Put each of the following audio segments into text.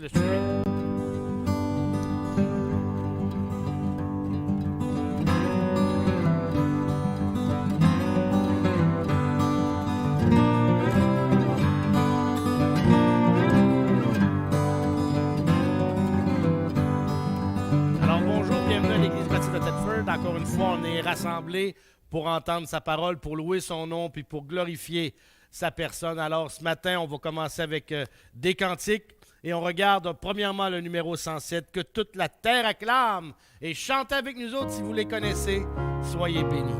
Le stream. Alors bonjour, bienvenue à l'Église baptiste de Thetford. Encore une fois, on est rassemblés pour entendre sa parole, pour louer son nom, puis pour glorifier sa personne. Alors ce matin, on va commencer avec des cantiques. Et on regarde premièrement le numéro 107, que toute la terre acclame, et chantez avec nous autres si vous les connaissez. Soyez bénis.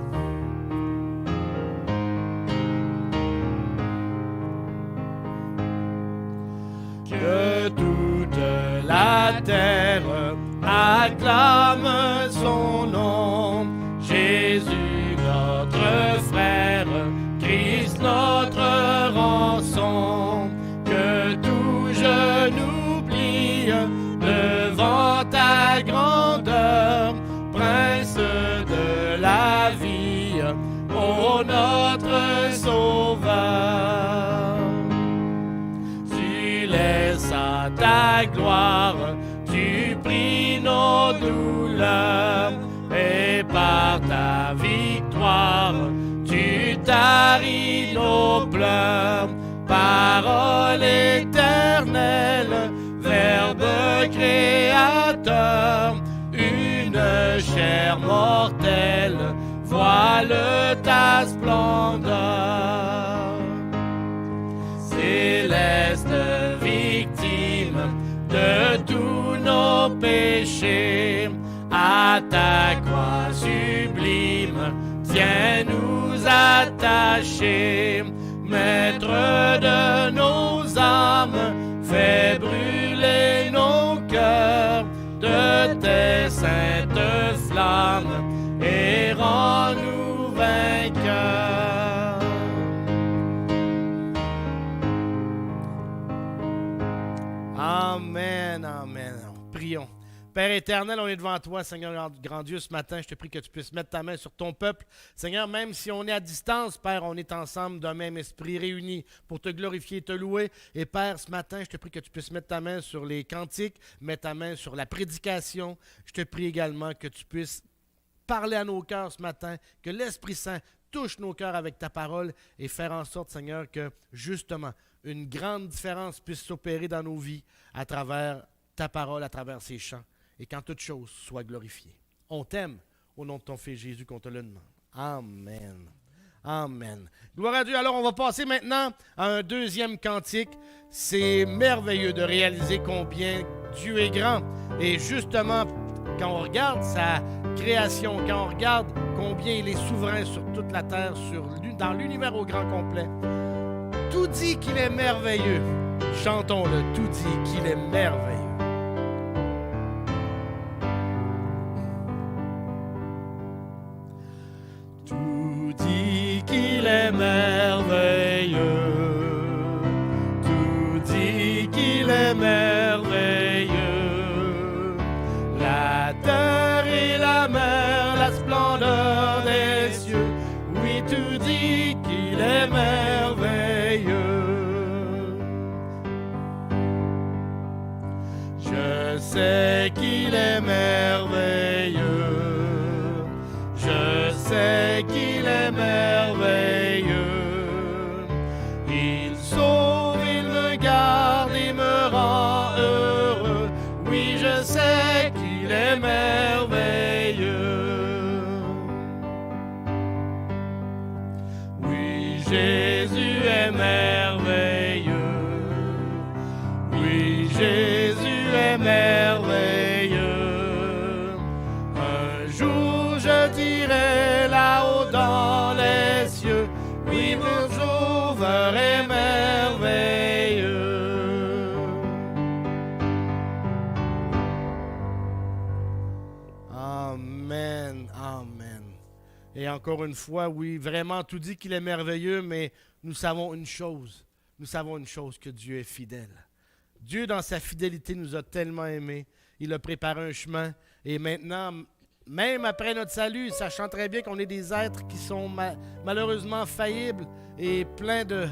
Que toute la terre acclame son nom, Jésus notre frère, Christ notre rançon. Que tout genou plie devant ta grandeur, Prince de la vie, ô notre Sauveur. Tu laisses à ta gloire, tu pries nos douleurs, et par ta victoire, tu taris nos pleurs. Parole éternelle, Verbe créateur, une chair mortelle, voile ta splendeur. Céleste victime de tous nos péchés, à ta croix sublime, viens nous attacher. Maître de nos âmes, fais brûler nos cœurs de tes saintes flammes et rends-nous vainqueurs. Amen, amen. Prions. Père éternel, on est devant toi, Seigneur grand Dieu, ce matin. Je te prie que tu puisses mettre ta main sur ton peuple. Seigneur, même si on est à distance, Père, on est ensemble d'un même esprit réunis pour te glorifier et te louer. Et Père, ce matin, je te prie que tu puisses mettre ta main sur les cantiques, mettre ta main sur la prédication. Je te prie également que tu puisses parler à nos cœurs ce matin, que l'Esprit Saint touche nos cœurs avec ta parole et faire en sorte, Seigneur, que justement, une grande différence puisse s'opérer dans nos vies à travers ta parole, à travers ces chants. Et qu'en toute chose soit glorifié. On t'aime, au nom de ton Fils Jésus qu'on te le demande. Amen. Amen. Gloire à Dieu. Alors, on va passer maintenant à un deuxième cantique. C'est merveilleux de réaliser combien Dieu est grand. Et justement, quand on regarde sa création, quand on regarde combien il est souverain sur toute la terre, dans l'univers au grand complet, tout dit qu'il est merveilleux. Chantons-le, tout dit qu'il est merveilleux. Qu'il est merveilleux, tout dit qu'il est merveilleux. La terre et la mer, la splendeur des cieux, oui, tout dit qu'il est merveilleux. Je sais qu'il est merveilleux, je sais qu'il est merveilleux. Il sauve, il me garde, il me rend heureux. Oui, je sais qu'il est merveilleux. Oui, Jésus est merveilleux. Oui, Jésus est merveilleux. Un jour je dirai là-haut dans les cieux, oui, mon Sauveur est merveilleux. Amen, amen. Et encore une fois, oui, vraiment, tout dit qu'il est merveilleux, mais nous savons une chose, que Dieu est fidèle. Dieu, dans sa fidélité, nous a tellement aimés. Il a préparé un chemin. Et maintenant, même après notre salut, sachant très bien qu'on est des êtres qui sont malheureusement faillibles et pleins de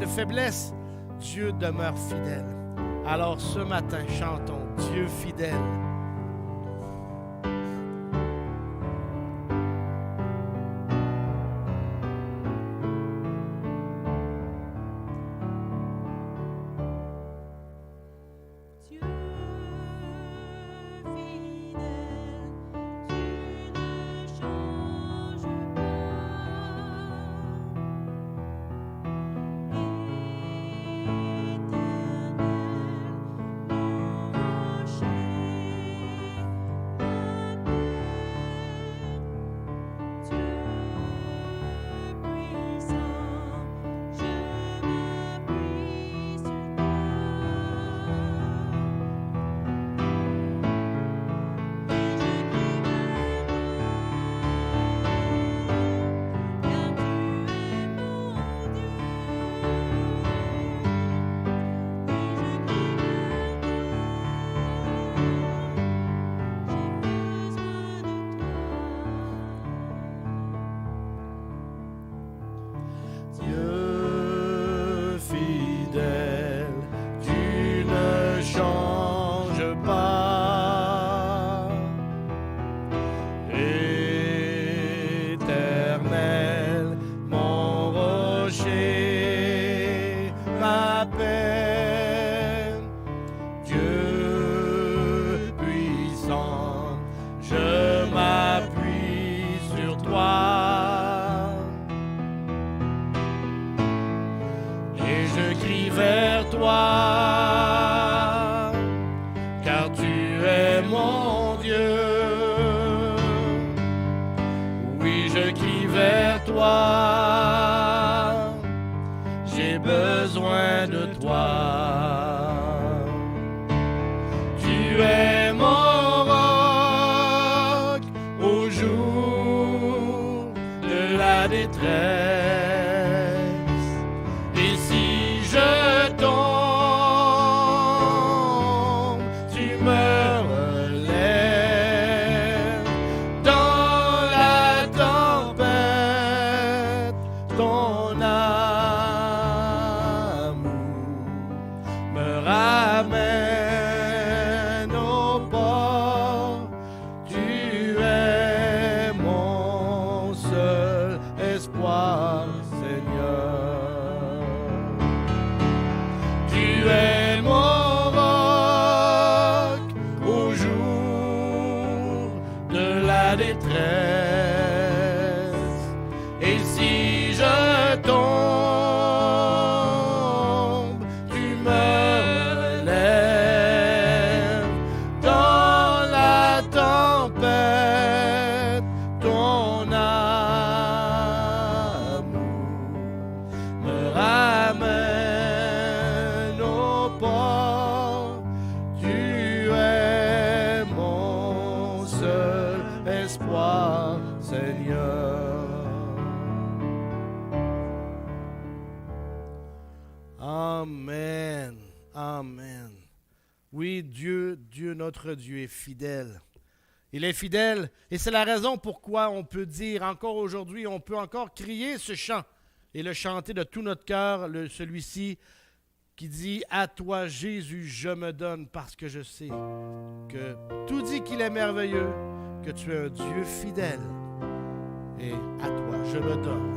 faiblesses, Dieu demeure fidèle. Alors ce matin, chantons Dieu fidèle. Notre Dieu est fidèle. Il est fidèle et c'est la raison pourquoi on peut dire encore aujourd'hui, on peut encore crier ce chant et le chanter de tout notre cœur, celui-ci qui dit « À toi Jésus, je me donne parce que je sais que tout dit qu'il est merveilleux, que tu es un Dieu fidèle et à toi je me donne. »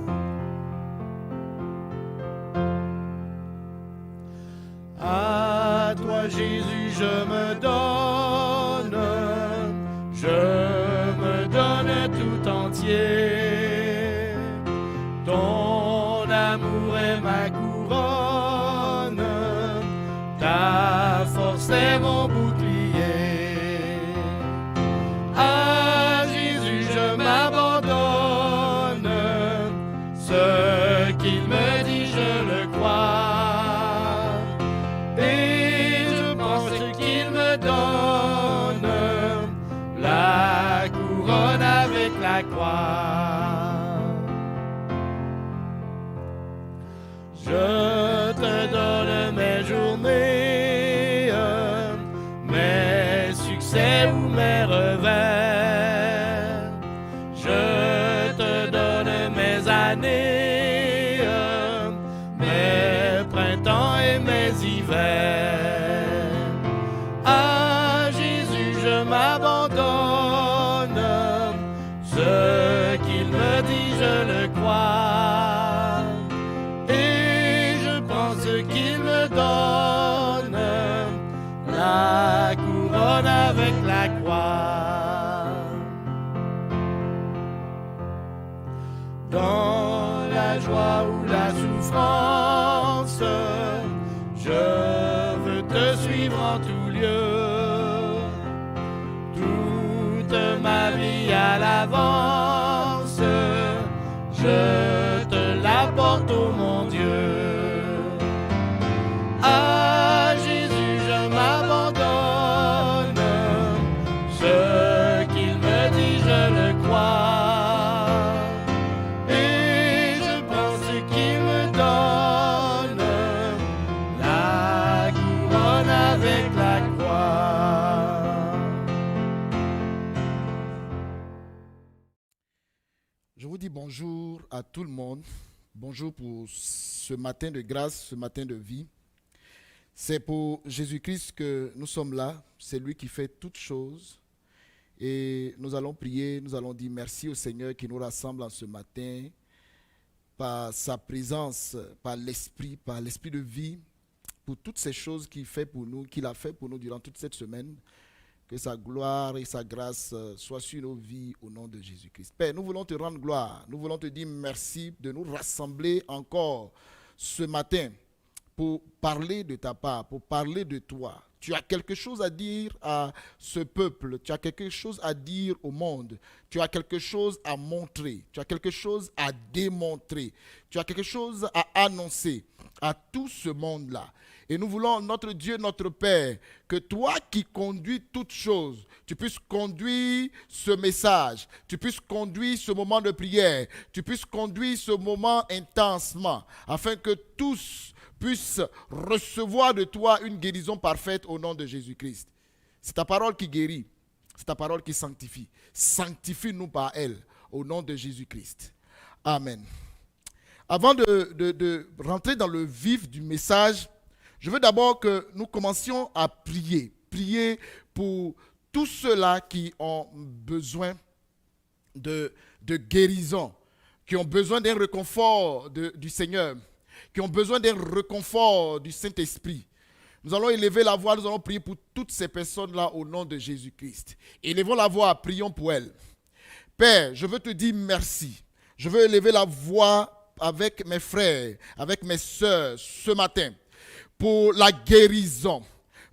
À toi Jésus, je me donne, je me donne tout entier. Ton amour est ma couronne, ta force est mon bouclier. À Jésus, je m'abandonne, ce qu'il me dit, je le crois. Donne la couronne avec la croix. Je te donne mes journées, vivre en tout lieu. Toute ma vie à l'avance, je te l'apporte, ô mon Dieu. À Jésus je m'abandonne, ce qu'il me dit je le crois, et je prends ce qu'il me donne, la couronne avec la croix. Je vous dis bonjour à tout le monde. Bonjour pour ce matin de grâce, ce matin de vie. C'est pour Jésus-Christ que nous sommes là. C'est lui qui fait toutes choses. Et nous allons prier, nous allons dire merci au Seigneur qui nous rassemble en ce matin par sa présence, par l'esprit de vie, pour toutes ces choses qu'il fait pour nous, qu'il a fait pour nous durant toute cette semaine. Que sa gloire et sa grâce soient sur nos vies au nom de Jésus-Christ. Père, nous voulons te rendre gloire. Nous voulons te dire merci de nous rassembler encore ce matin pour parler de ta part, pour parler de toi. Tu as quelque chose à dire à ce peuple, tu as quelque chose à dire au monde, tu as quelque chose à montrer, tu as quelque chose à démontrer, tu as quelque chose à annoncer à tout ce monde-là. Et nous voulons, notre Dieu, notre Père, que toi qui conduis toutes choses, tu puisses conduire ce message, tu puisses conduire ce moment de prière, tu puisses conduire ce moment intensement, afin que tous puissent recevoir de toi une guérison parfaite au nom de Jésus-Christ. C'est ta parole qui guérit, c'est ta parole qui sanctifie. Sanctifie-nous par elle, au nom de Jésus-Christ. Amen. Avant de rentrer dans le vif du message, je veux d'abord que nous commencions à prier. Prier pour tous ceux-là qui ont besoin de guérison, qui ont besoin d'un réconfort du Seigneur, qui ont besoin d'un réconfort du Saint-Esprit. Nous allons élever la voix, nous allons prier pour toutes ces personnes-là au nom de Jésus-Christ. Élevons la voix, prions pour elles. Père, je veux te dire merci. Je veux élever la voix avec mes frères, avec mes sœurs ce matin, pour la guérison,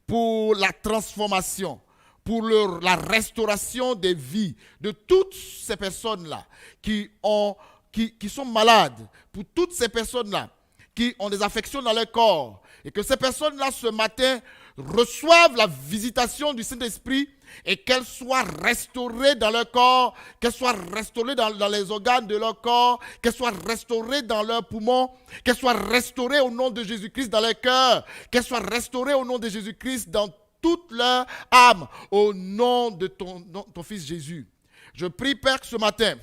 pour la transformation, pour la restauration des vies de toutes ces personnes-là qui sont malades, pour toutes ces personnes-là qui ont des affections dans leur corps, et que ces personnes-là ce matin reçoivent la visitation du Saint-Esprit et qu'elles soient restaurées dans leur corps, qu'elles soient restaurées dans les organes de leur corps, qu'elles soient restaurées dans leurs poumons, qu'elles soient restaurées au nom de Jésus-Christ dans leur cœur, qu'elles soient restaurées au nom de Jésus-Christ dans toute leur âme, au nom de ton Fils Jésus. Je prie, Père, que ce matin,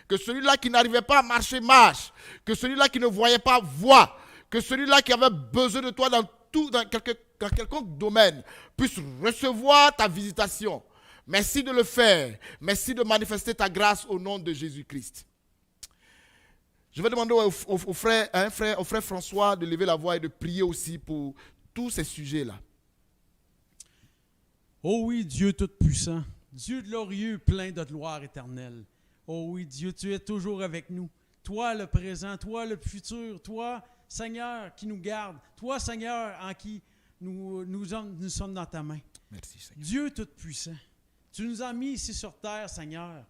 que celui-là qui n'arrivait pas à marcher, marche, que celui-là qui ne voyait pas, voit, que celui-là qui avait besoin de toi dans quelconque domaine puisse recevoir ta visitation. Merci de le faire. Merci de manifester ta grâce au nom de Jésus-Christ. Je vais demander au frère François de lever la voix et de prier aussi pour tous ces sujets-là. Oh oui, Dieu Tout-Puissant, Dieu glorieux, plein de gloire éternelle. Oh oui, Dieu, tu es toujours avec nous. Toi, le présent, toi, le futur, toi, Seigneur, qui nous garde, toi, Seigneur, en qui nous sommes dans ta main. Merci, Seigneur. Dieu Tout-Puissant, tu nous as mis ici sur terre, Seigneur,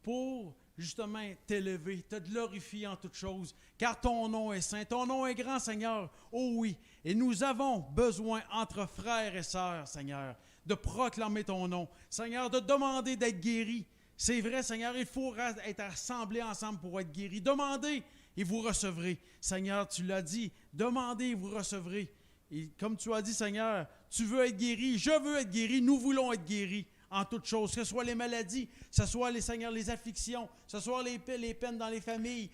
pour justement t'élever, te glorifier en toutes choses, car ton nom est saint, ton nom est grand, Seigneur. Oh oui, et nous avons besoin, entre frères et sœurs, Seigneur, de proclamer ton nom, Seigneur, de demander d'être guéris. C'est vrai, Seigneur, il faut être rassemblés ensemble pour être guéris. Demandez et vous recevrez. Seigneur, tu l'as dit, demandez et vous recevrez. Et comme tu as dit, Seigneur, tu veux être guéri, je veux être guéri, nous voulons être guéris en toutes choses, que ce soit les maladies, que ce soit les afflictions, que ce soit les peines dans les familles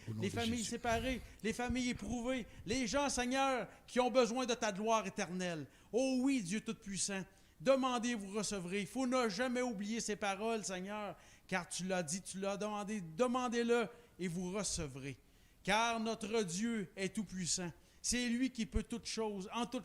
séparées, les familles éprouvées, les gens, Seigneur, qui ont besoin de ta gloire éternelle. Oh oui, Dieu Tout-Puissant, demandez et vous recevrez. Il faut ne jamais oublier ces paroles, Seigneur, car tu l'as dit, tu l'as demandé, demandez-le et vous recevrez. Car notre Dieu est tout-puissant. C'est lui qui peut toutes choses, en tout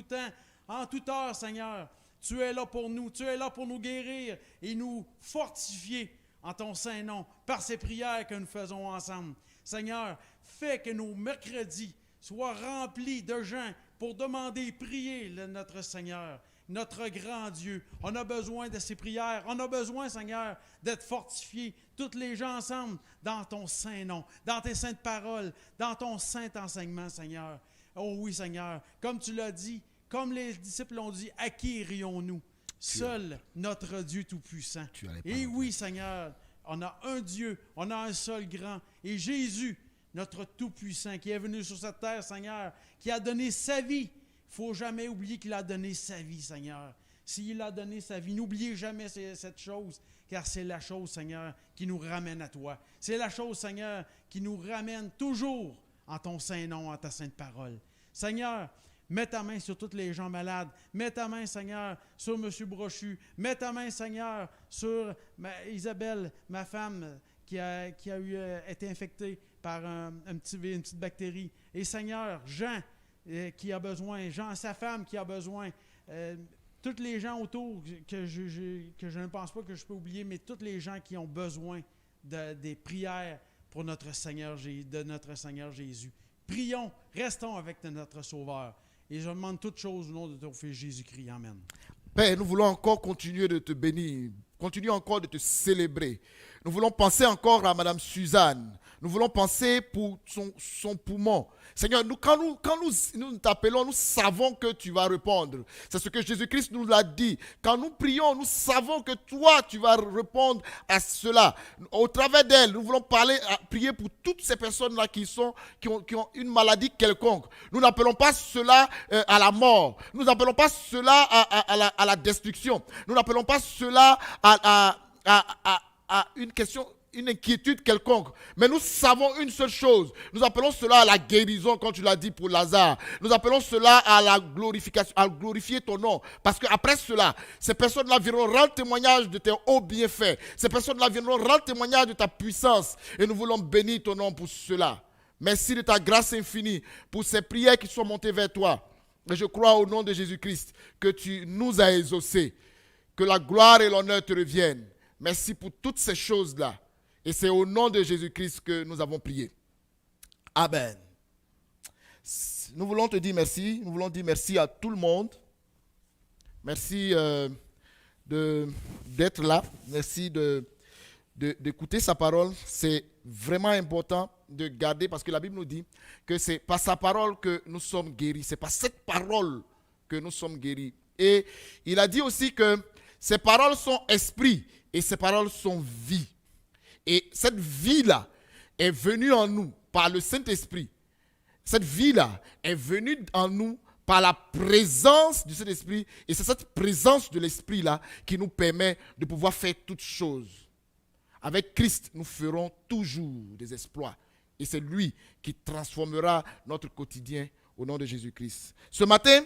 temps, en toute heure, Seigneur. Tu es là pour nous, tu es là pour nous guérir et nous fortifier en ton saint nom par ces prières que nous faisons ensemble. Seigneur, fais que nos mercredis soient remplis de gens pour demander et prier notre Seigneur, notre grand Dieu. On a besoin de ces prières. On a besoin, Seigneur, d'être fortifiés, tous les gens ensemble, dans ton saint nom, dans tes saintes paroles, dans ton saint enseignement, Seigneur. Oh oui, Seigneur, comme tu l'as dit, comme les disciples l'ont dit, à qui irions-nous? Seul notre Dieu Tout-Puissant. Et oui, Seigneur, on a un Dieu, on a un seul grand. Et Jésus, notre Tout-Puissant, qui est venu sur cette terre, Seigneur, qui a donné sa vie. Il ne faut jamais oublier qu'il a donné sa vie, Seigneur. S'il a donné sa vie, n'oubliez jamais cette chose, car c'est la chose, Seigneur, qui nous ramène à toi. C'est la chose, Seigneur, qui nous ramène toujours en ton saint nom, en ta sainte parole. Seigneur, mets ta main sur tous les gens malades. Mets ta main, Seigneur, sur M. Brochu. Mets ta main, Seigneur, sur Isabelle, ma femme, qui a été infectée par une petite bactérie. Et Seigneur, Jean, qui a besoin, Jean, sa femme qui a besoin, tous les gens autour que je ne pense pas que je peux oublier, mais tous les gens qui ont besoin des prières pour notre Seigneur Jésus. Prions, restons avec notre Sauveur. Et je demande toutes choses au nom de ton Fils Jésus-Christ. Amen. Père, nous voulons encore continuer de te bénir, continuer encore de te célébrer. Nous voulons penser encore à Madame Suzanne. Nous voulons penser pour son poumon. Seigneur, quand nous t'appelons, nous savons que tu vas répondre. C'est ce que Jésus-Christ nous l'a dit. Quand nous prions, nous savons que toi, tu vas répondre à cela. Au travers d'elle, nous voulons prier pour toutes ces personnes-là qui ont une maladie quelconque. Nous n'appelons pas cela à la mort. Nous n'appelons pas cela à la destruction. Nous n'appelons pas cela à une inquiétude quelconque. Mais nous savons une seule chose. Nous appelons cela à la guérison, comme tu l'as dit pour Lazare. Nous appelons cela à la glorification, à glorifier ton nom. Parce qu'après cela, ces personnes-là viendront rendre témoignage de tes hauts bienfaits. Ces personnes-là viendront rendre témoignage de ta puissance. Et nous voulons bénir ton nom pour cela. Merci de ta grâce infinie pour ces prières qui sont montées vers toi. Et je crois au nom de Jésus-Christ que tu nous as exaucés. Que la gloire et l'honneur te reviennent. Merci pour toutes ces choses-là. Et c'est au nom de Jésus-Christ que nous avons prié. Amen. Nous voulons te dire merci. Nous voulons dire merci à tout le monde. Merci d'être là. Merci d'écouter sa parole. C'est vraiment important de garder, parce que la Bible nous dit que c'est par sa parole que nous sommes guéris. C'est par cette parole que nous sommes guéris. Et il a dit aussi que ces paroles sont esprit et ces paroles sont vie. Et cette vie-là est venue en nous par le Saint-Esprit. Cette vie-là est venue en nous par la présence du Saint-Esprit. Et c'est cette présence de l'Esprit-là qui nous permet de pouvoir faire toutes choses. Avec Christ, nous ferons toujours des exploits. Et c'est lui qui transformera notre quotidien au nom de Jésus-Christ. Ce matin,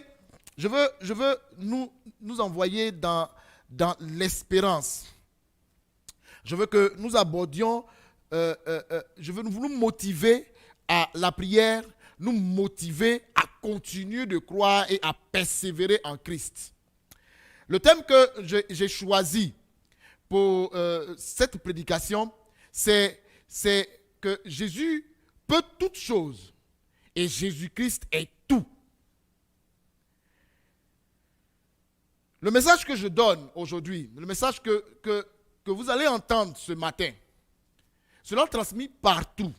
je veux nous envoyer dans l'espérance. Je veux que nous abordions, je veux nous motiver à la prière, nous motiver à continuer de croire et à persévérer en Christ. Le thème que j'ai choisi pour cette prédication, c'est que Jésus peut toutes choses et Jésus-Christ est tout. Le message que je donne aujourd'hui, le message que vous allez entendre ce matin, cela transmis partout.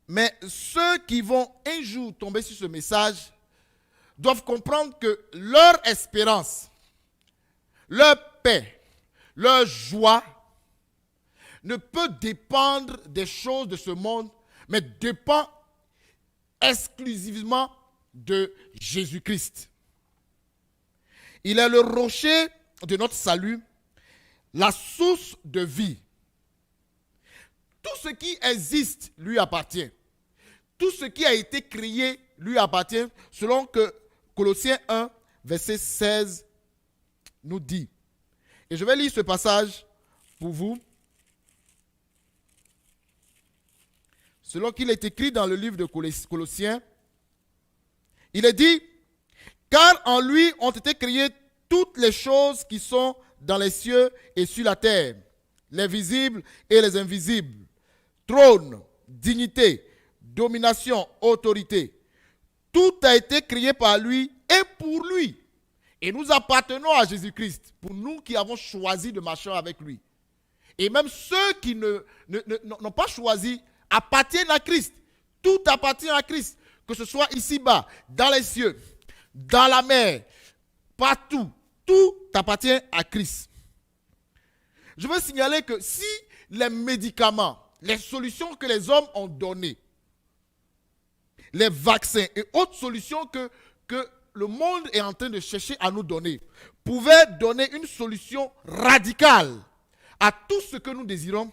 Mais ceux qui vont un jour tomber sur ce message doivent comprendre que leur espérance, leur paix, leur joie ne peut dépendre des choses de ce monde, mais dépend exclusivement de Jésus-Christ. Il est le rocher de notre salut, la source de vie. Tout ce qui existe lui appartient. Tout ce qui a été créé lui appartient, selon que Colossiens 1, verset 16 nous dit. Et je vais lire ce passage pour vous. Selon qu'il est écrit dans le livre de Colossiens, il est dit, car en lui ont été créées toutes les choses qui sont dans les cieux et sur la terre, les visibles et les invisibles, trône, dignité, domination, autorité. Tout a été créé par lui et pour lui. Et nous appartenons à Jésus-Christ, pour nous qui avons choisi de marcher avec lui. Et même ceux qui n'ont pas choisi appartiennent à Christ. Tout appartient à Christ, que ce soit ici-bas, dans les cieux, dans la mer, partout. Tout appartient à Christ. Je veux signaler que si les médicaments, les solutions que les hommes ont données, les vaccins et autres solutions que le monde est en train de chercher à nous donner, pouvaient donner une solution radicale à tout ce que nous désirons,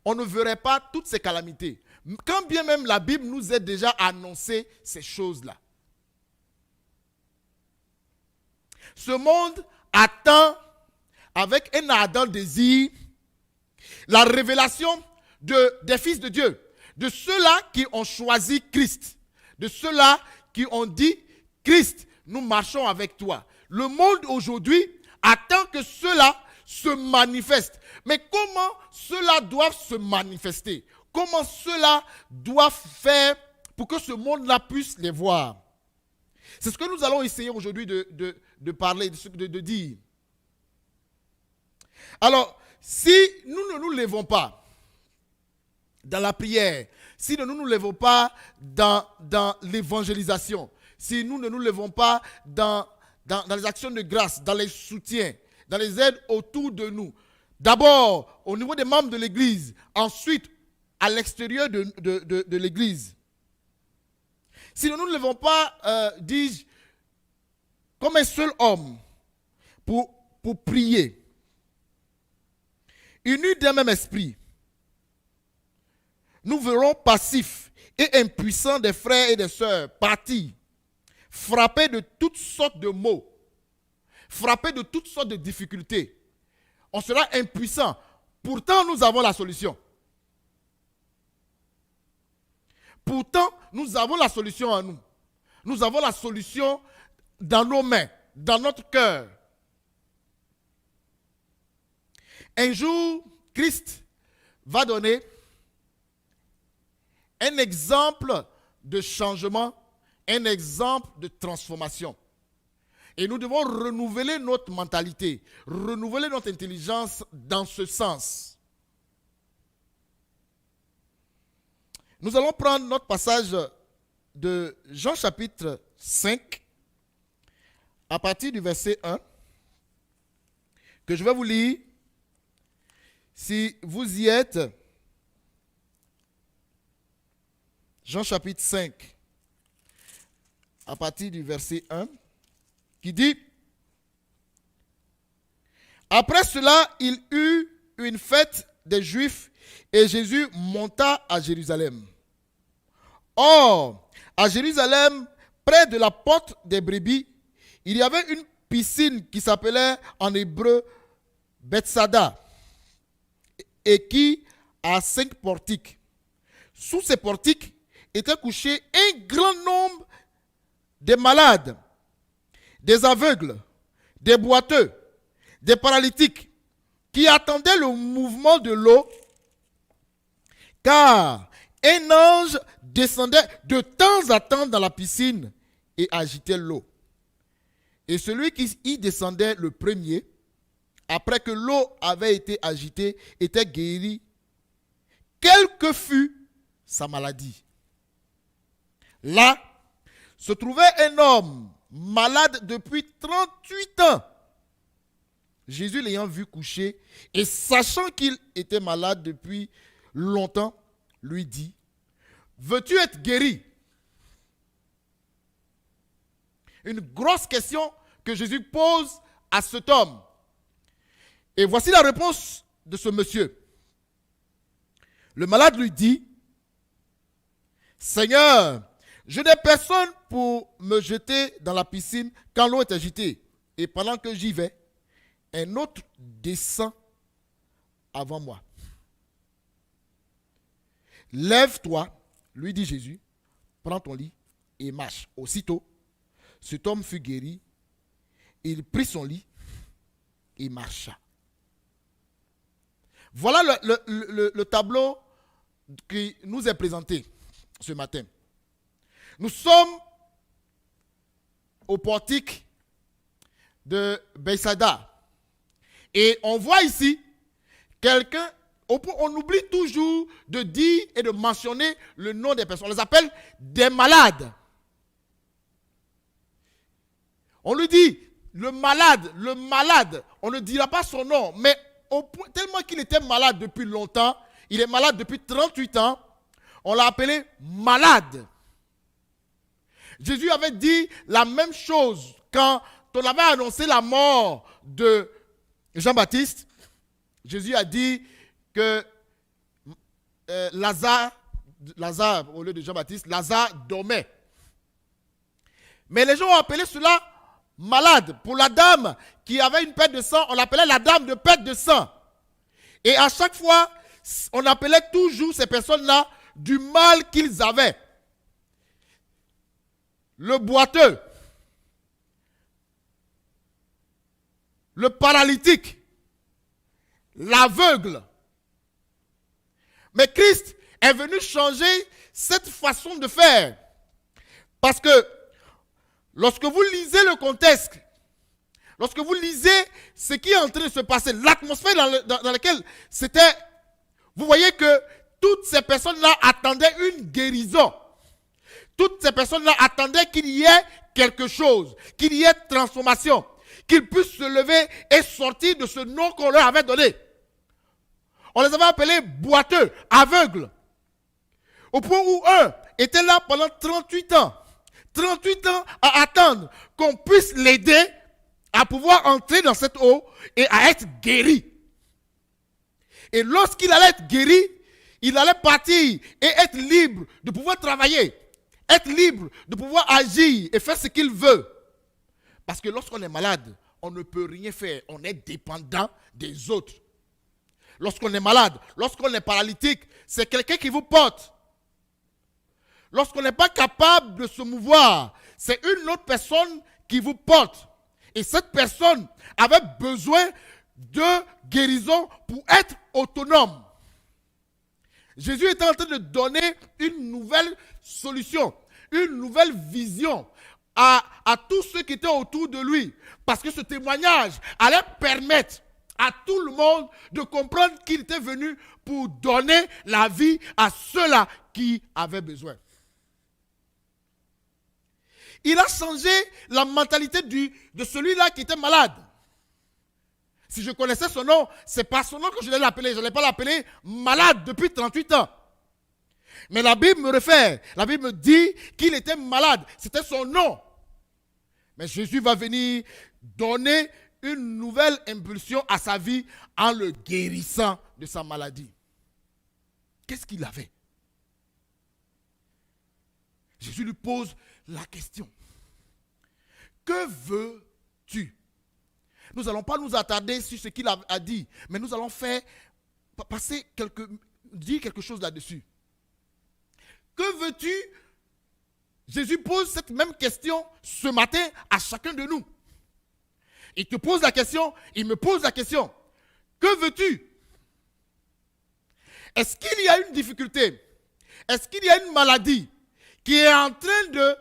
on ne verrait pas toutes ces calamités. Quand bien même la Bible nous a déjà annoncé ces choses-là. Ce monde attend avec un ardent désir la révélation des fils de Dieu, de ceux-là qui ont choisi Christ, de ceux-là qui ont dit Christ, nous marchons avec toi. Le monde aujourd'hui attend que ceux-là se manifestent. Mais comment ceux-là doivent se manifester? Comment ceux-là doivent faire pour que ce monde-là puisse les voir? C'est ce que nous allons essayer aujourd'hui de parler, de dire. Alors, si nous ne nous levons pas dans la prière, si nous ne nous levons pas dans l'évangélisation, si nous ne nous levons pas dans les actions de grâce, dans les soutiens, dans les aides autour de nous, d'abord au niveau des membres de l'Église, ensuite à l'extérieur de l'Église. Si nous ne nous levons pas, dis-je, comme un seul homme pour prier, unis d'un même esprit, nous verrons passifs et impuissants des frères et des sœurs partir, frappés de toutes sortes de maux, frappés de toutes sortes de difficultés. On sera impuissant. Pourtant, nous avons la solution. Pourtant, nous avons la solution en nous. Nous avons la solution dans nos mains, dans notre cœur. Un jour, Christ va donner un exemple de changement, un exemple de transformation. Et nous devons renouveler notre mentalité, renouveler notre intelligence dans ce sens. Nous allons prendre notre passage de Jean chapitre 5, à partir du verset 1, que je vais vous lire. Si vous y êtes, Jean chapitre 5, à partir du verset 1, qui dit: Après cela, il eut une fête des Juifs et Jésus monta à Jérusalem. Or, à Jérusalem, près de la porte des brebis, il y avait une piscine qui s'appelait en hébreu Bethsada et qui a 5 portiques. Sous ces portiques étaient couchés un grand nombre de malades, des aveugles, des boiteux, des paralytiques, qui attendaient le mouvement de l'eau, car un ange descendait de temps à temps dans la piscine et agitait l'eau. Et celui qui y descendait le premier, après que l'eau avait été agitée, était guéri, quelle que fût sa maladie. Là se trouvait un homme malade depuis 38 ans. Jésus l'ayant vu coucher et sachant qu'il était malade depuis longtemps, lui dit: Veux-tu être guéri? Une grosse question que Jésus pose à cet homme. Et voici la réponse de ce monsieur. Le malade lui dit: Seigneur, je n'ai personne pour me jeter dans la piscine quand l'eau est agitée. Et pendant que j'y vais, un autre descend avant moi. Lève-toi, lui dit Jésus, prends ton lit et marche. Aussitôt, cet homme fut guéri. Il prit son lit et marcha. Voilà le tableau qui nous est présenté ce matin. Nous sommes au portique de Bethsaida. Et on voit ici quelqu'un, on oublie toujours de dire et de mentionner le nom des personnes. On les appelle des malades. On lui dit, le malade, on ne dira pas son nom, mais tellement qu'il était malade depuis longtemps, il est malade depuis 38 ans, on l'a appelé malade. Jésus avait dit la même chose quand on avait annoncé la mort de Jean-Baptiste. Jésus a dit que Lazare, au lieu de Jean-Baptiste, Lazare dormait. Mais les gens ont appelé cela malade. Pour la dame qui avait une perte de sang, on l'appelait la dame de perte de sang. Et à chaque fois, on appelait toujours ces personnes-là du mal qu'ils avaient. Le boiteux, le paralytique, l'aveugle. Mais Christ est venu changer cette façon de faire. Parce que lorsque vous lisez le contexte, lorsque vous lisez ce qui est en train de se passer, l'atmosphère dans laquelle c'était, vous voyez que toutes ces personnes-là attendaient une guérison. Toutes ces personnes-là attendaient qu'il y ait quelque chose, qu'il y ait transformation, qu'ils puissent se lever et sortir de ce nom qu'on leur avait donné. On les avait appelés boiteux, aveugles. Au point où eux étaient là pendant 38 ans. 38 ans à attendre qu'on puisse l'aider à pouvoir entrer dans cette eau et à être guéri. Et lorsqu'il allait être guéri, il allait partir et être libre de pouvoir travailler, être libre de pouvoir agir et faire ce qu'il veut. Parce que lorsqu'on est malade, on ne peut rien faire. On est dépendant des autres. Lorsqu'on est malade, lorsqu'on est paralytique, c'est quelqu'un qui vous porte. Lorsqu'on n'est pas capable de se mouvoir, c'est une autre personne qui vous porte. Et cette personne avait besoin de guérison pour être autonome. Jésus était en train de donner une nouvelle solution, une nouvelle vision à tous ceux qui étaient autour de lui. Parce que ce témoignage allait permettre à tout le monde de comprendre qu'il était venu pour donner la vie à ceux-là qui avaient besoin. Il a changé la mentalité de celui-là qui était malade. Si je connaissais son nom, c'est pas son nom que je l'ai appelé. Je ne l'ai pas appelé malade depuis 38 ans. Mais la Bible me dit qu'il était malade. C'était son nom. Mais Jésus va venir donner une nouvelle impulsion à sa vie en le guérissant de sa maladie. Qu'est-ce qu'il avait? Jésus lui pose la question. Que veux-tu? Nous n'allons pas nous attarder sur ce qu'il a dit, mais nous allons dire quelque chose là-dessus. Que veux-tu? Jésus pose cette même question ce matin à chacun de nous. Il te pose la question, il me pose la question. Que veux-tu? Est-ce qu'il y a une difficulté? Est-ce qu'il y a une maladie qui est en train de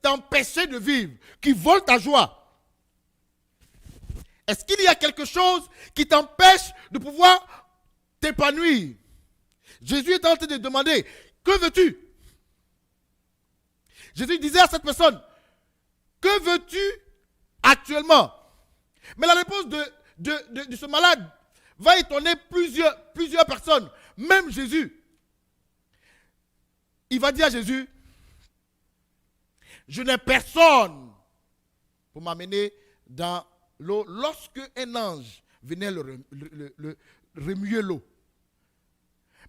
t'empêcher de vivre, qui vole ta joie? Est-ce qu'il y a quelque chose qui t'empêche de pouvoir t'épanouir? Jésus est en train de demander, que veux-tu? Jésus disait à cette personne, que veux-tu actuellement? Mais la réponse de ce malade va étonner plusieurs personnes, même Jésus. Il va dire à Jésus, je n'ai personne pour m'amener dans l'eau lorsque un ange venait remuer l'eau.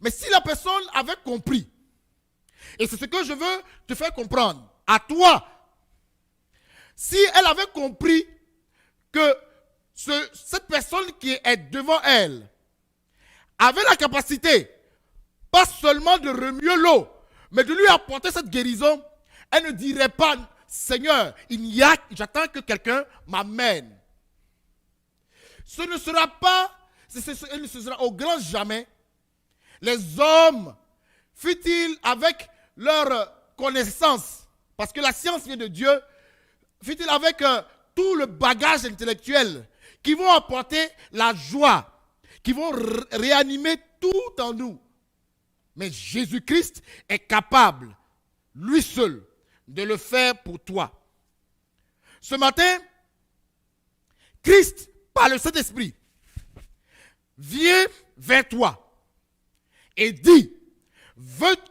Mais si la personne avait compris, et c'est ce que je veux te faire comprendre, à toi, si elle avait compris que cette personne qui est devant elle avait la capacité, pas seulement de remuer l'eau, mais de lui apporter cette guérison, elle ne dirait pas, Seigneur, j'attends que quelqu'un m'amène. Ce ne sera pas, ce sera au grand jamais, les hommes, fut-il avec leur connaissance, parce que la science vient de Dieu, fit-il, avec tout le bagage intellectuel qui vont apporter la joie, qui vont réanimer tout en nous. Mais Jésus-Christ est capable, lui seul, de le faire pour toi. Ce matin, Christ, par le Saint-Esprit, vient vers toi et dit,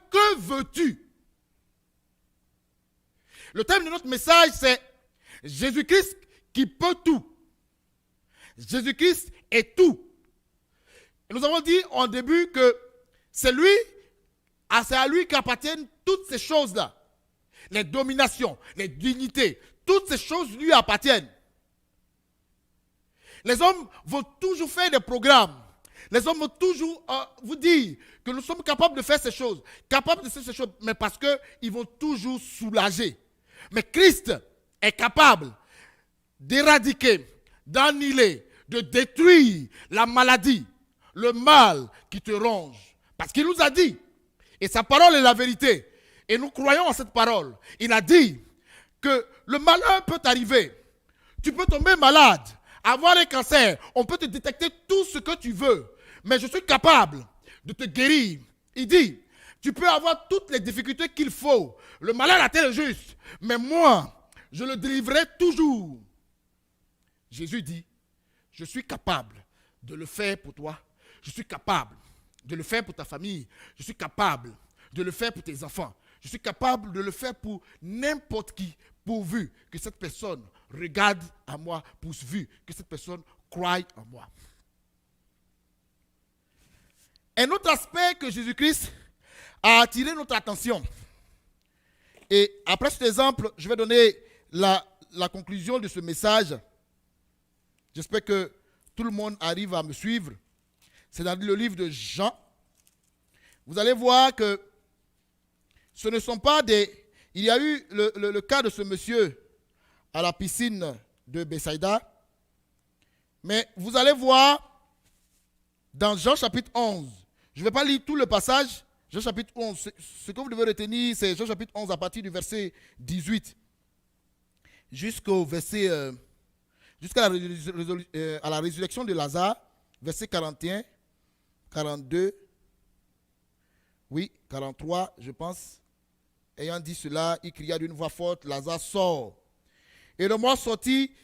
que veux-tu? Le thème de notre message, c'est Jésus-Christ qui peut tout. Jésus-Christ est tout. Et nous avons dit en début que c'est à lui qu'appartiennent toutes ces choses-là. Les dominations, les dignités, toutes ces choses lui appartiennent. Les hommes vont toujours faire des programmes. Les hommes vont toujours vous dire que nous sommes capables de faire ces choses, mais parce qu'ils vont toujours soulager. Mais Christ est capable d'éradiquer, d'annihiler, de détruire la maladie, le mal qui te ronge. Parce qu'il nous a dit, et sa parole est la vérité, et nous croyons en cette parole. Il a dit que le malheur peut arriver. Tu peux tomber malade, avoir un cancer, on peut te détecter tout ce que tu veux, mais je suis capable de te guérir. Il dit, tu peux avoir toutes les difficultés qu'il faut. Le malheur a-t-il juste, mais moi, je le délivrerai toujours. Jésus dit, je suis capable de le faire pour toi. Je suis capable de le faire pour ta famille. Je suis capable de le faire pour tes enfants. Je suis capable de le faire pour n'importe qui, pourvu que cette personne regarde à moi, pourvu que cette personne croie en moi. Un autre aspect que Jésus-Christ a attiré notre attention. Et après cet exemple, je vais donner la conclusion de ce message. J'espère que tout le monde arrive à me suivre. C'est dans le livre de Jean. Vous allez voir que ce ne sont pas des... Il y a eu le cas de ce monsieur à la piscine de Bethsaïda. Mais vous allez voir dans Jean chapitre 11. Je ne vais pas lire tout le passage. Jean chapitre 11. Ce que vous devez retenir, c'est Jean chapitre 11 à partir du verset 18 jusqu'au verset... jusqu'à la résurrection de Lazare, verset 41, 42, oui, 43, je pense. Ayant dit cela, il cria d'une voix forte, Lazare sort. Et le mort sortit,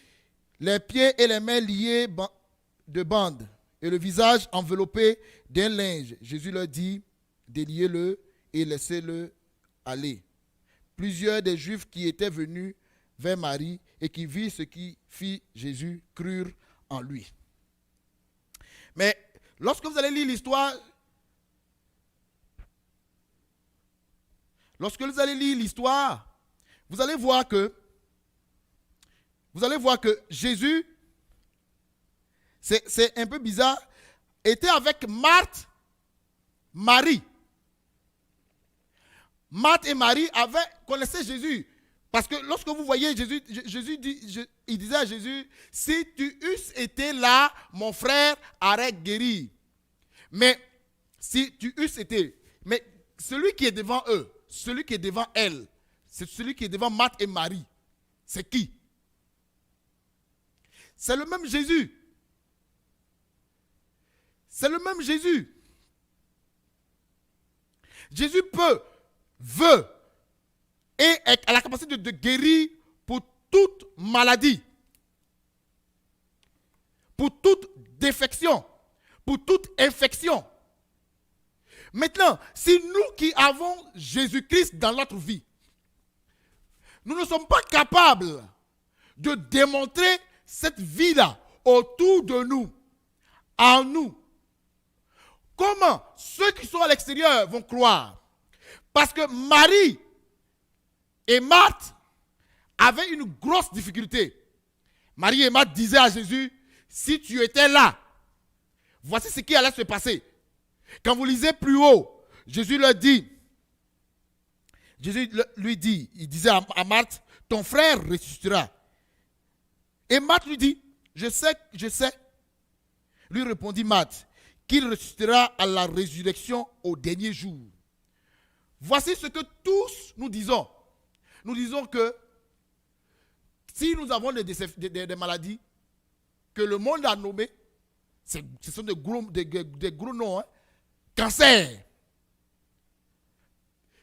les pieds et les mains liés de bandes, et le visage enveloppé d'un linge. Jésus leur dit, déliez-le et laissez-le aller. Plusieurs des Juifs qui étaient venus vers Marie et qui virent ce qui fit Jésus crurent en lui. Mais lorsque vous allez lire l'histoire, vous allez voir que Jésus, c'est un peu bizarre, était avec Marthe, Marie. Marthe et Marie connaissaient Jésus. Parce que lorsque vous voyez il disait à Jésus, si tu eusses été là, mon frère aurait guéri. Mais si tu eusses été, mais celui qui est devant eux, celui qui est devant elle, c'est celui qui est devant Marthe et Marie. C'est qui? C'est le même Jésus. C'est le même Jésus. Jésus veut et a la capacité de guérir pour toute maladie, pour toute défection, pour toute infection. Maintenant, si nous qui avons Jésus-Christ dans notre vie, nous ne sommes pas capables de démontrer cette vie-là autour de nous, en nous, comment ceux qui sont à l'extérieur vont croire? Parce que Marie et Marthe avaient une grosse difficulté. Marie et Marthe disaient à Jésus, si tu étais là, voici ce qui allait se passer. Quand vous lisez plus haut, Jésus lui dit, il disait à Marthe, ton frère ressuscitera. Et Marthe lui dit, je sais. Lui répondit Marthe, qu'il ressuscitera à la résurrection au dernier jour. Voici ce que tous nous disons. Nous disons que Si nous avons des maladies que le monde a nommées, ce sont des gros noms, hein. Cancer.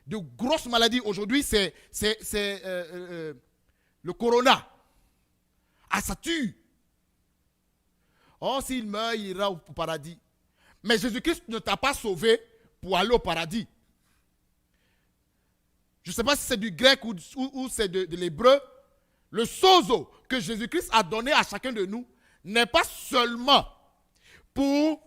De grosses maladies aujourd'hui, c'est le corona. Ah, ça tue. Oh, s'il meurt, il ira au paradis. Mais Jésus-Christ ne t'a pas sauvé pour aller au paradis. Je ne sais pas si c'est du grec ou c'est de l'hébreu. Le sozo que Jésus-Christ a donné à chacun de nous n'est pas seulement pour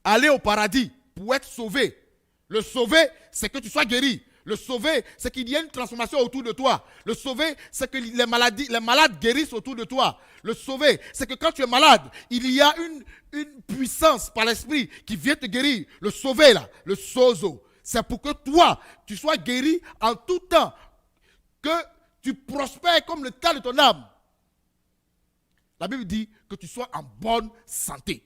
aller au paradis, pour être sauvé. Le sauver, c'est que tu sois guéri. Le sauver, c'est qu'il y ait une transformation autour de toi. Le sauver, c'est que les malades guérissent autour de toi. Le sauver, c'est que quand tu es malade, il y a une puissance par l'esprit qui vient te guérir. Le sauver, là, le sozo, c'est pour que toi, tu sois guéri en tout temps. Que tu prospères comme le cas de ton âme. La Bible dit que tu sois en bonne santé.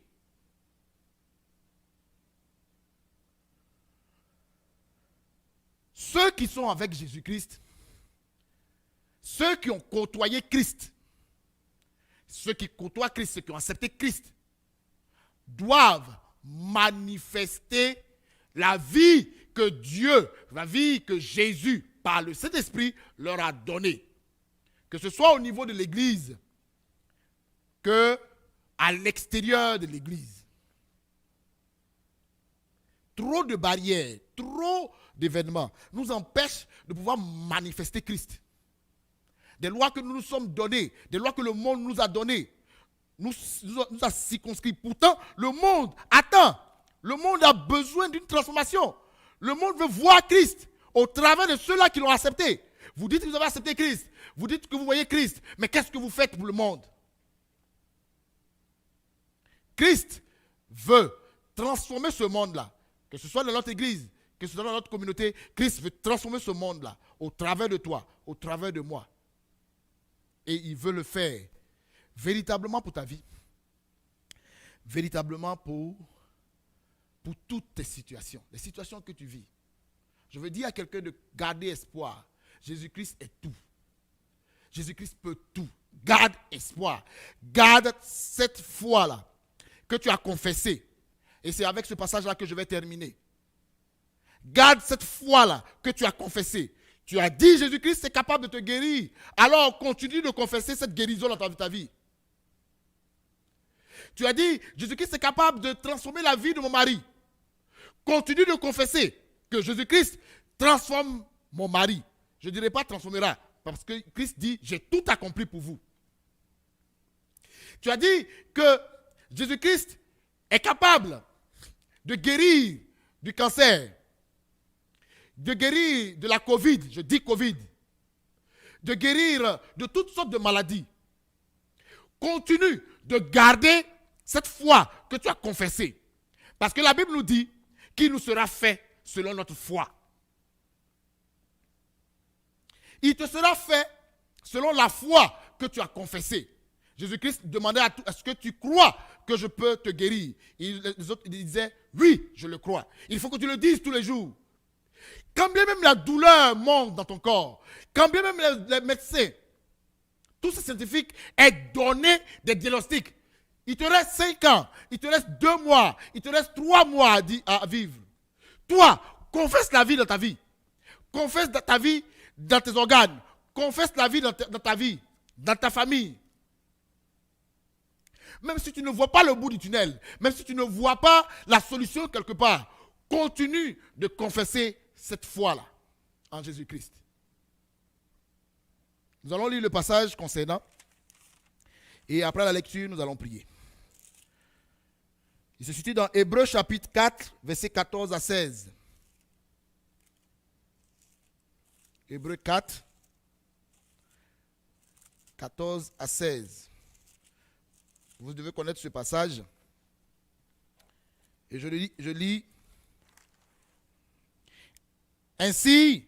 Ceux qui sont avec Jésus-Christ, ceux qui ont côtoyé Christ, ceux qui côtoient Christ, ceux qui ont accepté Christ, doivent manifester la vie que Dieu, la vie que Jésus, par le Saint-Esprit, leur a donnée. Que ce soit au niveau de l'Église, que à l'extérieur de l'Église. Trop de barrières, trop d'événements nous empêchent de pouvoir manifester Christ. Des lois que nous nous sommes données, des lois que le monde nous a données, nous a circonscrits. Pourtant, le monde attend. Le monde a besoin d'une transformation. Le monde veut voir Christ au travers de ceux-là qui l'ont accepté. Vous dites que vous avez accepté Christ. Vous dites que vous voyez Christ. Mais qu'est-ce que vous faites pour le monde? Christ veut transformer ce monde-là. Que ce soit dans notre église, que ce soit dans notre communauté, Christ veut transformer ce monde-là au travers de toi, au travers de moi. Et il veut le faire véritablement pour ta vie. Véritablement pour toutes tes situations. Les situations que tu vis. Je veux dire à quelqu'un de garder espoir. Jésus-Christ est tout. Jésus-Christ peut tout. Garde espoir. Garde cette foi-là que tu as confessée. Et c'est avec ce passage-là que je vais terminer. Garde cette foi-là que tu as confessée. Tu as dit Jésus-Christ est capable de te guérir. Alors continue de confesser cette guérison dans ta vie. Tu as dit Jésus-Christ est capable de transformer la vie de mon mari. Continue de confesser que Jésus-Christ transforme mon mari. Je ne dirais pas transformera, parce que Christ dit j'ai tout accompli pour vous. Tu as dit que Jésus-Christ est capable de guérir du cancer, de guérir de la Covid, je dis Covid, de guérir de toutes sortes de maladies. Continue de garder cette foi que tu as confessée. Parce que la Bible nous dit qu'il nous sera fait selon notre foi. Il te sera fait selon la foi que tu as confessée. Jésus-Christ demandait à ce que tu crois que je peux te guérir. Les autres disaient, oui, je le crois. Il faut que tu le dises tous les jours. Quand bien même la douleur monte dans ton corps, quand bien même les médecins, tous ces scientifiques aient donné des diagnostics, il te reste 5 ans, il te reste 2 mois, il te reste 3 mois à vivre. Toi, confesse la vie dans ta vie. Confesse ta vie dans tes organes. Confesse la vie dans ta vie, dans ta famille. Même si tu ne vois pas le bout du tunnel, même si tu ne vois pas la solution quelque part, continue de confesser cette foi-là en Jésus-Christ. Nous allons lire le passage concernant et après la lecture, nous allons prier. Il se situe dans Hébreux chapitre 4, versets 14 à 16. Hébreux 4, 14 à 16. Vous devez connaître ce passage. Et je lis. Ainsi,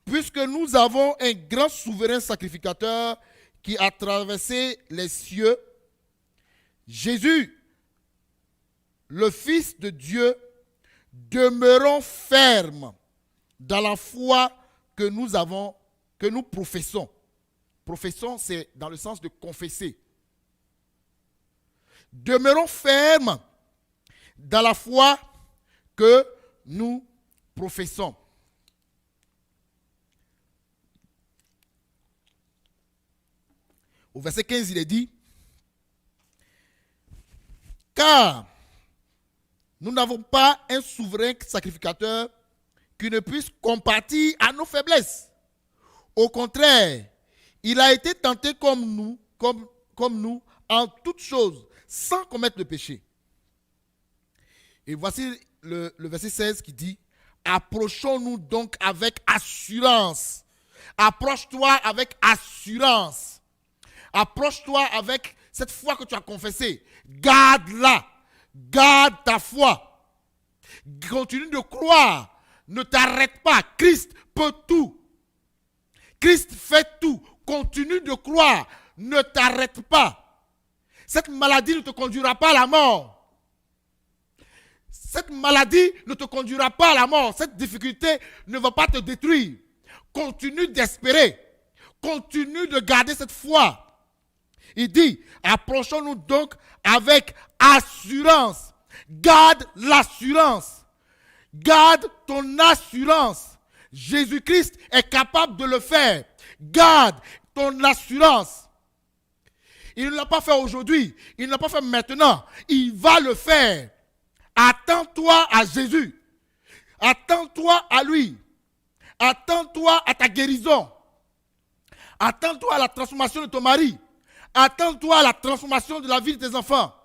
puisque nous avons un grand souverain sacrificateur qui a traversé les cieux, Jésus, le Fils de Dieu, demeurons fermes dans la foi que nous professons. Professons, c'est dans le sens de confesser. Demeurons fermes dans la foi que nous professons. Au verset 15, il est dit, car nous n'avons pas un souverain sacrificateur qui ne puisse compatir à nos faiblesses. Au contraire, il a été tenté comme nous en toutes choses, sans commettre le péché. Et voici le verset 16 qui dit, approchons-nous donc avec assurance. Approche-toi avec assurance. Approche-toi avec cette foi que tu as confessée. Garde-la. Garde ta foi. Continue de croire. Ne t'arrête pas. Christ peut tout. Christ fait tout. Continue de croire. Ne t'arrête pas. Cette maladie ne te conduira pas à la mort. Cette maladie ne te conduira pas à la mort. Cette difficulté ne va pas te détruire. Continue d'espérer. Continue de garder cette foi. Il dit, approchons-nous donc avec assurance. Garde l'assurance. Garde ton assurance. Jésus-Christ est capable de le faire. Garde ton assurance. Il ne l'a pas fait aujourd'hui. Il ne l'a pas fait maintenant. Il va le faire. Attends-toi à Jésus. Attends-toi à lui. Attends-toi à ta guérison. Attends-toi à la transformation de ton mari. Attends-toi à la transformation de la vie de tes enfants.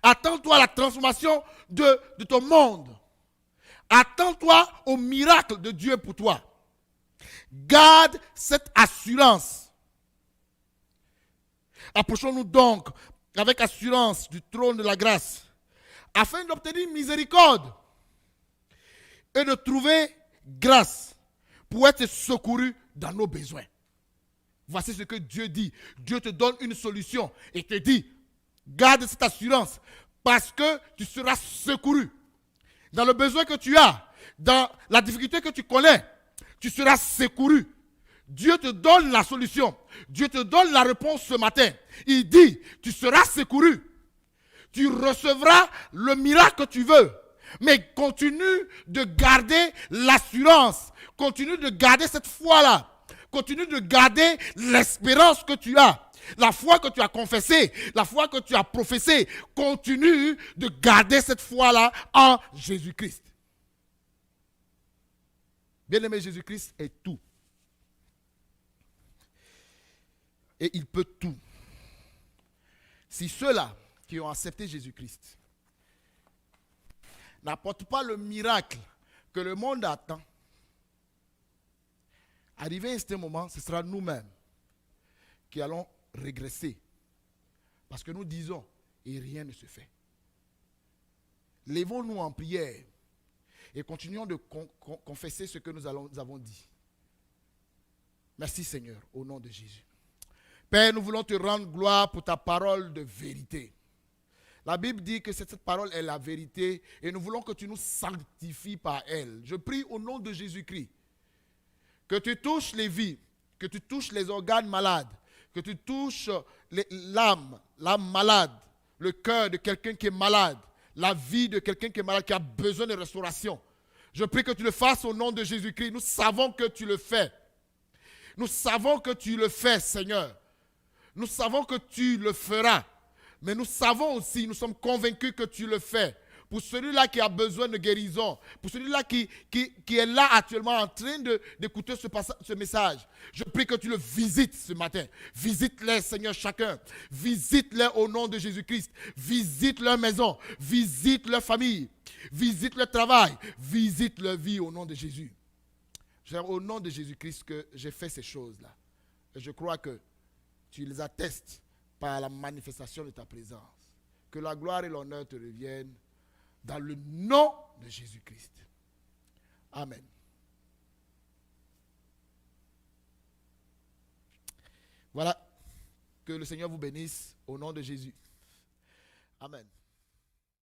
Attends-toi à la transformation de ton monde. Attends-toi au miracle de Dieu pour toi. Garde cette assurance. Approchons-nous donc avec assurance du trône de la grâce afin d'obtenir miséricorde et de trouver grâce pour être secouru dans nos besoins. Voici ce que Dieu dit. Dieu te donne une solution et te dit, garde cette assurance parce que tu seras secouru. Dans le besoin que tu as, dans la difficulté que tu connais, tu seras secouru. Dieu te donne la solution. Dieu te donne la réponse ce matin. Il dit, tu seras secouru. Tu recevras le miracle que tu veux. Mais continue de garder l'assurance. Continue de garder cette foi-là. Continue de garder l'espérance que tu as. La foi que tu as confessée, la foi que tu as professée. Continue de garder cette foi-là en Jésus-Christ. Bien-aimé, Jésus-Christ est tout. Et il peut tout. Si ceux-là qui ont accepté Jésus-Christ n'apportent pas le miracle que le monde attend, arrivé à ce moment, ce sera nous-mêmes qui allons régresser. Parce que nous disons, et rien ne se fait. Lèvons-nous en prière et continuons de confesser ce que nous avons dit. Merci Seigneur, au nom de Jésus. Père, nous voulons te rendre gloire pour ta parole de vérité. La Bible dit que cette parole est la vérité et nous voulons que tu nous sanctifies par elle. Je prie au nom de Jésus-Christ que tu touches les vies, que tu touches les organes malades, que tu touches l'âme malade, le cœur de quelqu'un qui est malade, la vie de quelqu'un qui est malade, qui a besoin de restauration. Je prie que tu le fasses au nom de Jésus-Christ. Nous savons que tu le fais. Nous savons que tu le fais, Seigneur. Nous savons que tu le feras. Mais nous savons aussi, nous sommes convaincus que tu le fais. Pour celui-là qui a besoin de guérison, pour celui-là qui est là actuellement en train d'écouter ce message, je prie que tu le visites ce matin. Visite-les, Seigneur, chacun. Visite-les au nom de Jésus-Christ. Visite leur maison. Visite leur famille. Visite leur travail. Visite leur vie au nom de Jésus. C'est au nom de Jésus-Christ que j'ai fait ces choses-là. Et je crois que tu les attestes par la manifestation de ta présence. Que la gloire et l'honneur te reviennent dans le nom de Jésus-Christ. Amen. Voilà. Que le Seigneur vous bénisse au nom de Jésus. Amen.